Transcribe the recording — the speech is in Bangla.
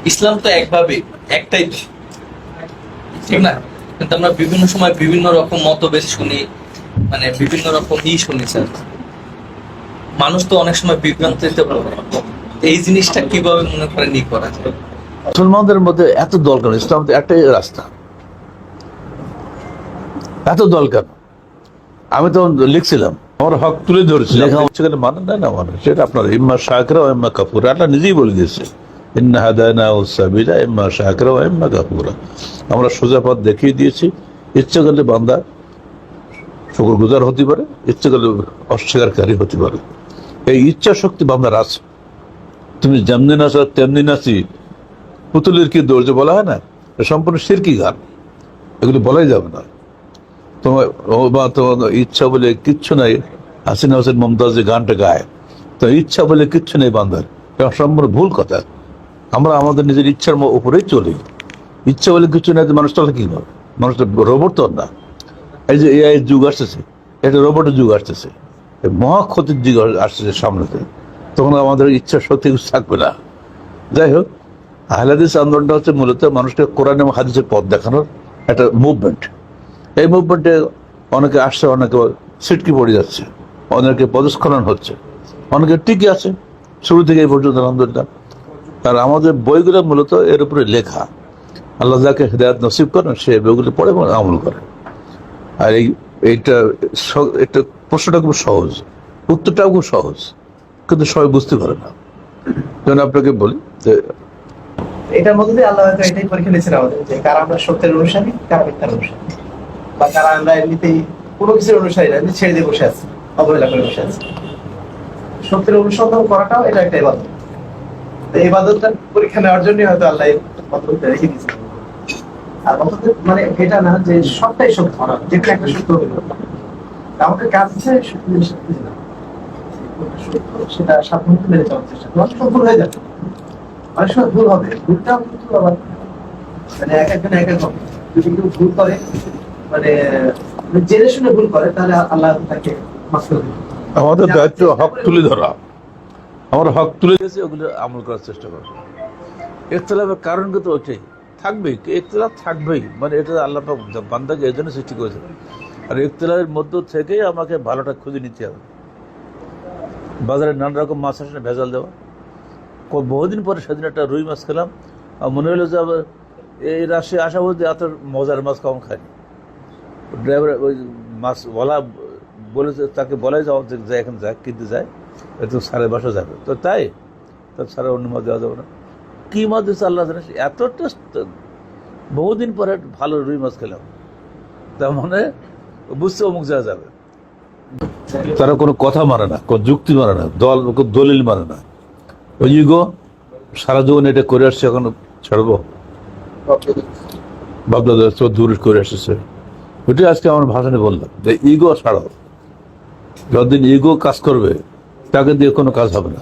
ইসলাম তো একভাবে একটাই, ঠিক না? কিন্তু আমরা বিভিন্ন সময় বিভিন্ন রকম মতভেদ শুনি, মানে বিভিন্ন রকম শুনি স্যার। মানুষ তো অনেক সময় বিভ্রান্তিতে পড়ে। এই জিনিসটা কিভাবে মনে করেন করা যায়? মুসলমানদের মধ্যে এত দল কেন? ইসলাম তো একটাই রাস্তা, এত দল কেন? আমি তো লিখছিলাম, আমার হক তুলে ধরেছি, লেখা হচ্ছে কেন মানে না, না মানে সেটা আপনার ইম্মা শাকিরা ও ইম্মা কাফুরা, আল্লাহ নিজেই বলে দিয়েছে, ইন্না হাদায়নাহু সাবিলা ইম্মা শাকিরা ও ইম্মা কাফুরা। আমরা সোজা পথ দেখিয়ে দিয়েছি, ইচ্ছে করলে বান্দা শুকরগুজার হতে পারে, ইচ্ছে করলে অস্বীকারী হতে পারে। এই ইচ্ছা শক্তি বান্দার আছে। তুমি যেমনি নাচো তেমনি নাচি, পুতুলের কি দৌড় বলা হয় না, সম্পূর্ণ শিরকি গান, এগুলো বলাই যাবে না। তোমার ইচ্ছা বলে কিচ্ছু নাই। হাসিনা হোসেন মমতাজ যে গানটা গায়, তো ইচ্ছা বলে কিচ্ছু নেই বান্দার, এটা সম্পূর্ণ ভুল কথা। আমরা আমাদের নিজের ইচ্ছার উপরেই চলি। ইচ্ছা বলে কিছু নাই, মানুষ চলে কি হবে? মানুষ তো রোবট তো না। এই যে এআই যুগ আসতেছে, এটা রোবটের যুগ আসতেছে, মহা ক্ষতির যুগ আসতেছে সামনেতে, তখন আমাদের ইচ্ছা শক্তি কিছু থাকবে না। যাই হোক, আহলে হাদিস আন্দোলনটা হচ্ছে মূলত মানুষকে কোরআন এবং হাদিসের পথ দেখানোর একটা মুভমেন্ট। এই মুভমেন্টে অনেকে আসছে, অনেকে ছিটকি পড়ে যাচ্ছে, অনেকে পদস্খলন হচ্ছে, অনেকে টিকে আছে শুরু থেকে এই পর্যন্ত আলহামদুলিল্লাহ। আর আমাদের বইগুলো মূলত এর উপরে লেখা। আল্লাহ যাকে হিদায়াত নসিব করেন সে বইগুলো পড়ে এবং আমল করে। আর এইটা প্রশ্নটা খুব সহজ, উত্তরটাও খুব সহজ, কিন্তু সবাই বুঝতে পারে না। যেন আপনাকে বলি যে এটার মধ্যে দিয়ে আল্লাহ হয়তো এটাই পরীক্ষা দিয়েছেন আমাদের, যে কারা আমরা সত্যের অনুসারী, কারা মিথ্যার অনুসারী, বা কারা আমরা এমনিতেই কোনো কিছুর অনুসারী না, এমনি ছেড়ে দিয়ে বসে আছি, অবহেলা করে বসে আছি। সত্যের অনুসন্ধান করাটাও এটা একটা ইবাদত। এই ইবাদতটা পরীক্ষা নেওয়ার জন্য হয়তো আল্লাহ পদ্ধতিটা রেখে দিয়েছেন। আর পদ্ধতি মানে এটা না যে সবটাই সত্য, যেটা একটা সত্য হইল, আমাদের কাজ হচ্ছে সত্য জিনিসটা খুঁজে নেওয়া, সেটা সাবধানে মেনে চলার চেষ্টা করা। সফল হয়ে যাবে, অনেক সময় ভুল হবে, ভুলটাও কিন্তু আবার মানে এক একজন এক এক হবে। যদি কেউ ভুল করে, মানে জেনে শুনে ভুল করে, তাহলে আল্লাহ তাকে মাফ করে দেবে। আমাদের দায়িত্ব হক তুলে ধরা, আমরা হক তুলে গেছি, ওগুলো আমল করার চেষ্টা করবো। ইখতিলাফের কারণ কিন্তু ওইটাই থাকবেই, ইখতিলাফ থাকবেই, মানে এটা আল্লাহ পাক বান্দাকে এই জন্য সৃষ্টি করেছে। আর ইখতিলাফের মধ্য থেকেই আমাকে ভালোটা খুঁজে নিতে হবে। বাজারে নানা রকম মাছ আসে, ভেজাল দেওয়া। বহুদিন পরে সেদিন একটা রুই মাছ খেলাম, আর মনে হলো যে এই রাশিয়া আসা বলতে এত মজার মাছ কম খাইনি। ড্রাইভার ওই মাছ বলেছে, তাকে বলাই যাওয়া যে এখানে যায় কিনতে যায়, একটু সারের বাসা যাবে, তো তাই তার সারে অন্য মাছ দেওয়া যাবে না। কী মাছ দিচ্ছে আল্লাহ জানে, এত টেস্ট। বহুদিন পরে ভালো রুই মাছ খেলাম, তার মানে বুঝতে অমুক যাওয়া যাবে। তারা কোনো কথা মানে না, কোনো যুক্তি মানে না, দলিল মানে না। ওই ইগো সারা জীবন এটা করে আসছে, এখন ছাড়বো? বাবলাদার তো দূর করে আসছে। ওইটাই আজকে আমার ভাষণে বললাম যে ইগো ছাড়াও, যতদিন ইগো কাজ করবে তাকে দিয়ে কোনো কাজ হবে না।